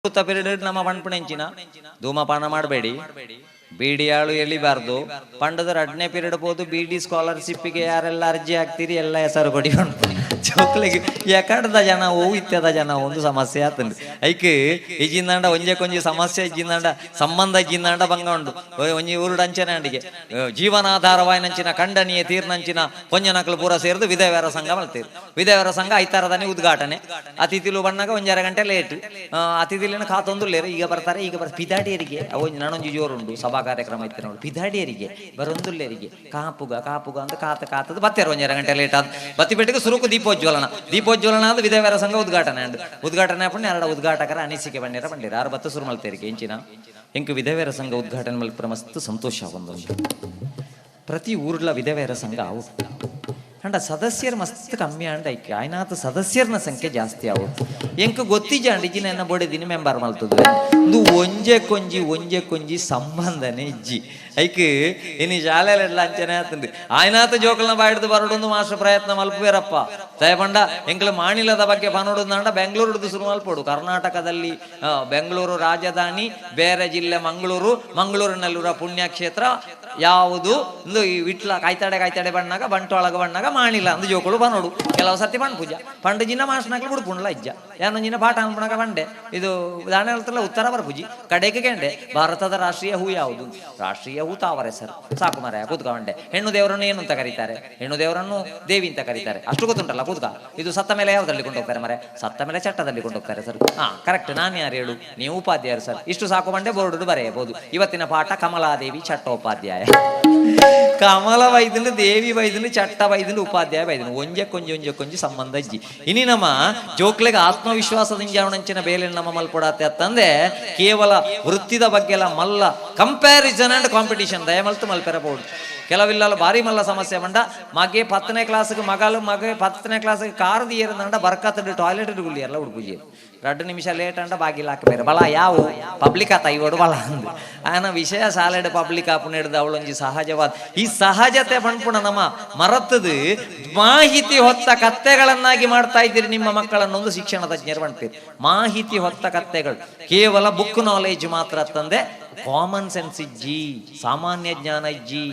Period ನಮ್ಮ ಪಂಪಣೆಂಚಿನ ಧೂಮಪಾನ ಮಾಡಬೇಡಿ, ಬೀಡಿಯಾಳು ಎಳಿಬಾರ್ದು. ಪಂಡದ 2ನೇ ಪೀರಿಯಡ್ ಹೋದು BD ಸ್ಕಾಲರ್ಶಿಪ್ಪಿಗೆ ಯಾರೆಲ್ಲ ಅರ್ಜಿ ಹಾಕ್ತೀರಿ ಎಲ್ಲ ಹೆಸರು ಕೊಡಿ ಚೋಕ್ಲಿಗೆ ಯಾಕಡ್ದ ಜನ ಇತ್ಯದ ಜನ ಒಂದು ಸಮಸ್ಯೆ ಆತಂದು ಐಕೆ ಇಜಿಂದಾಂಡ ಒಂಜೆ ಕೊಂಜಿ ಸಮಸ್ಯೆ ಇಜ್ಜಿಂದಾಂಡ ಸಂಬಂಧ ಇಜ್ಜಿಂದಾಂಡ ಬಂಗ ಉಂಡು ಒಂಜಿ ಊರುಡು ಅಂಚನೆ ಅಂಡಿಗೆ ಜೀವನಾಧಾರವಾಯಿನಂಚಿನ ಖಂಡನೀಯ ತೀರ್ನಂಚಿನ ಕೊಂಜನಕಲು ಪೂರ ಸೇರಿದು ವಿಧವೇರ ಸಂಘ ಮಲ್ತೀರು. ವಿಧವೇರ ಸಂಘ ಐತಾರದನೆ ಉದ್ಘಾಟನೆ. ಅತಿಥಿಲು ಬಣ್ಣಾಗ 1-2 ಗಂಟೆ ಲೇಟ್. ಅತಿಥಿಲಿನ ಖಾತೊಂದು ಲೇರು. ಈಗ ಬರ್ತಾರೆ ಪಿದಾಡಿಯರಿಗೆ ನಾನೊಂಜಿ ಜೋರುಂಡು ಸಭಾ ಕಾರ್ಯಕ್ರಮ ಇತ್ತು ನೋಡಿ. ಪಿದಾಡಿಯರಿಗೆ ಬರೊಂದುಲ್ಲೇರಿಗೆ ಕಾಪುಗ ಅಂತ ಕಾತದ ಬತ್ತೇರು 1-2 ಗಂಟೆ ಲೇಟ್ ಆದ ಬತ್ತಿ ಬೆಟ್ಟಿಗೆ ಸುರುಕು ದೀಪೋಜ್ವಲನ ಆದ ವಿಧವೇರ ಸಂಘ ಉದ್ಘಾಟನೆ ಪಣ್ಣ 2 ಉದ್ಘಾಟಕರ ಅನಿಸಿಕೆ ಬಂದಿರ 6 ಸುರು ಮಲ್ತೇರಿಗೆ ಎಂಚಿನ ಎಂಕು ವಿಧವೇರ ಸಂಘ ಉದ್ಘಾಟನೆ ಮಲ್ಪುರ ಮಸ್ತ್ ಸಂತೋಷ ಒಂದೊಂದು. ಪ್ರತಿ ಊರ್ಲ ವಿಧವೇರ ಸಂಘ ಅವು ಅಂಡ ಸದಸ್ಯರು ಮಸ್ತ್ ಕಮ್ಮಿ ಅಂಡ ಐಕೆ ಆಯ್ನಾತ ಸದಸ್ಯರನ ಸಂಖ್ಯೆ ಜಾಸ್ತಿ ಆವು ಎಂಕ ಗೊತ್ತಿಜ ಅಂಡಿಜಿ ನನ್ನ ಬೋಡಿದಿನ ಮೆಂಬರ್ ಮಲ್ತದ ಒಂದು ಒಂಜೆ ಕೊಂಜಿ ಸಂಬಂಧನೇ ಇಜ್ಜಿ ಐಕೆ ಇನ್ನು ಶಾಲೆಯಲ್ಲ ಅಂಚನೆ ಆತಂದು ಆಯ್ನಾತ ಜೋಕಲ್ನ ಬಾಯ್ದು ಬರಡೊಂದು ಮಾಸ್ಟರ್ ಪ್ರಯತ್ನ ಮಲ್ಪುವೇರಪ್ಪ ದಯಪಂಡ ಎಂಕಲು ಮಾನಿಲದ ಬಗ್ಗೆ ಪನೋಡುದಂಡ ಬೆಂಗಳೂರು ಶುರು ಮಲ್ಪೋಡು. ಕರ್ನಾಟಕದಲ್ಲಿ ಬೆಂಗಳೂರು ರಾಜಧಾನಿ, ಬೇರೆ ಜಿಲ್ಲೆ ಮಂಗಳೂರಿನಲ್ಲಿರುವ ಪುಣ್ಯಕ್ಷೇತ್ರ ಯಾವುದು ಈ ವಿಟ್ಲ ಕಾಯ್ತಾಡೆ ಬಣ್ಣಾಗ ಬಂಟೊಳಗ ಬಣ್ಣಾಗ ಮಾಣಿಲ್ಲ ಅಂದು ಜೋಕಳು ಬನೋಡು. ಕೆಲವು ಸತಿ ಬಣ್ಣ ಪೂಜಾ ಪಂಡು ಜಿನ ಮಾಸ್ನಾಗ್ಲು ಬಿಡ್ಪುಣ್ಲ ಇಜ್ಜ ಯಾನೊಂಜಿನ ಪಾಠ ಅನ್ಪಣಾಗ ಬಂಡೆ ಇದು ದಾಣ ಹೇಳ್ತಲ್ಲ ಉತ್ತರ ಬರಪೂಜಿ ಕಡೆಗೆ ಗೆಂಡೆ ಭಾರತದ ರಾಷ್ಟ್ರೀಯ ಹೂ ಯಾವುದು? ರಾಷ್ಟ್ರೀಯ ಹೂ ತಾವರೆ ಸರ್ ಸಾಕು ಮರ ಕೂತ್ಕೊಂಡೆ. ಹೆಣ್ಣು ದೇವರನ್ನು ಏನು ಅಂತ ಕರೀತಾರೆ? ಹೆಣ್ಣು ದೇವರನ್ನು ದೇವಿ ಅಂತ ಕರೀತಾರೆ. ಅಷ್ಟು ಗೊತ್ತುಂಟಲ್ಲ ಕೂತ್ಕ. ಇದು ಸತ್ತ ಮೇಲೆ ಯಾವ್ದ್ರಲ್ಲಿ ಕೊಂಡೋಗ್ತಾರೆ ಮರೆ? ಸತ್ತ ಮೇಲೆ ಚಟ್ಟದಲ್ಲಿ ಕೊಂಡೋಗ್ತಾರೆ ಸರ್. ಕರೆಕ್ಟ್. ನಾನು ಯಾರು ಹೇಳು? ನೀವು ಉಪಾಧ್ಯಾಯರು ಸರ್. ಇಷ್ಟು ಸಾಕು ಬಂಡೆ ಬೋರ್ಡ್ ಬರೆಯಬಹುದು. ಇವತ್ತಿನ ಪಾಠ ಕಮಲಾದೇವಿ ಚಟ್ಟೋಪಾಧ್ಯಾಯ. ಕಮಲ ವೈದ್ಯನು, ದೇವಿ ವೈದ್ಯನು, ಚಟ್ಟ ವೈದ್ಯನು, ಉಪಾಧ್ಯಾಯ ವೈದ್ಯನು ಒಂಜೆ ಕೊಂಜಿ ಸಂಬಂಧ ಇಜ್ಜಿ. ಇನಿ ನಮ್ಮ ಜೋಕ್ಲೆಗೆ ಆತ್ಮವಿಶ್ವಾಸದಿಂದ ಅವನಂಚಿನ ಬೇಲೆ ನಮ್ಮ ಮಲ್ಪಡತ್ತೆ ಅಂತಂದೆ ಕೇವಲ ವೃತ್ತಿದ ಬಗ್ಗೆ ಎಲ್ಲ ಮಲ್ಲ ಕಂಪ್ಯಾರಿಸನ್ ಅಂಡ್ ಕಾಂಪಿಟೇಷನ್ ದಯಮಲ್ತು ಮಲ್ಪೆರಬಹುದು. ಕೆಲವಿಲ್ಲ ಭಾರಿ ಮಲ್ಲ ಸಮಸ್ಯೆ ಬಂಡ ಮಗೆ 10ನೇ ಕ್ಲಾಸ್ಗೆ ಮಗೆ 10ನೇ ಕ್ಲಾಸ್ಗೆ ಕಾರ್ದು ಏರಂದ ಬರ್ಕತ್ತಡು ಟಾಯ್ಲೆಟ್ ಗುಲ್ಲಿ ಎಲ್ಲ ಹುಡುಗುಜಿ 2 ನಿಮಿಷ ಲೇಟ್ ಅಂಡ ಬಾಗಿಲು ಹಾಕಬೇರೆ ಬಲ ಯಾವ ಪಬ್ಲಿಕ್ ಆತ ಇವಡು ಬಲ ಅಂದು ಆನ ವಿಷಯ ಸಾಲೆಡ್ ಪಬ್ಲಿಕ್ ಆಪುನ ಹಿಡ್ದು ಅವಳೊಂಜಿ ಸಹಜವಾದ ಈ ಸಹಜತೆ ಬಂದ್ಪುಣ ನಮ್ಮ ಮರತ್ತದು ಮಾಹಿತಿ ಹೊತ್ತ ಕತ್ತೆಗಳನ್ನಾಗಿ ಮಾಡ್ತಾ ಇದ್ದೀರಿ ನಿಮ್ಮ ಮಕ್ಕಳನ್ನೊಂದು ಶಿಕ್ಷಣ ತಜ್ಞರು ಬಂಡ್ತೀರಿ. ಮಾಹಿತಿ ಹೊತ್ತ ಕತ್ತೆಗಳು ಕೇವಲ ಬುಕ್ ನಾಲೆಜ್ ಮಾತ್ರ ತಂದೆ ಕಾಮನ್ ಸೆನ್ಸ್ ಇಜ್ಜಿ, ಸಾಮಾನ್ಯ ಜ್ಞಾನ ಇಜ್ಜಿ.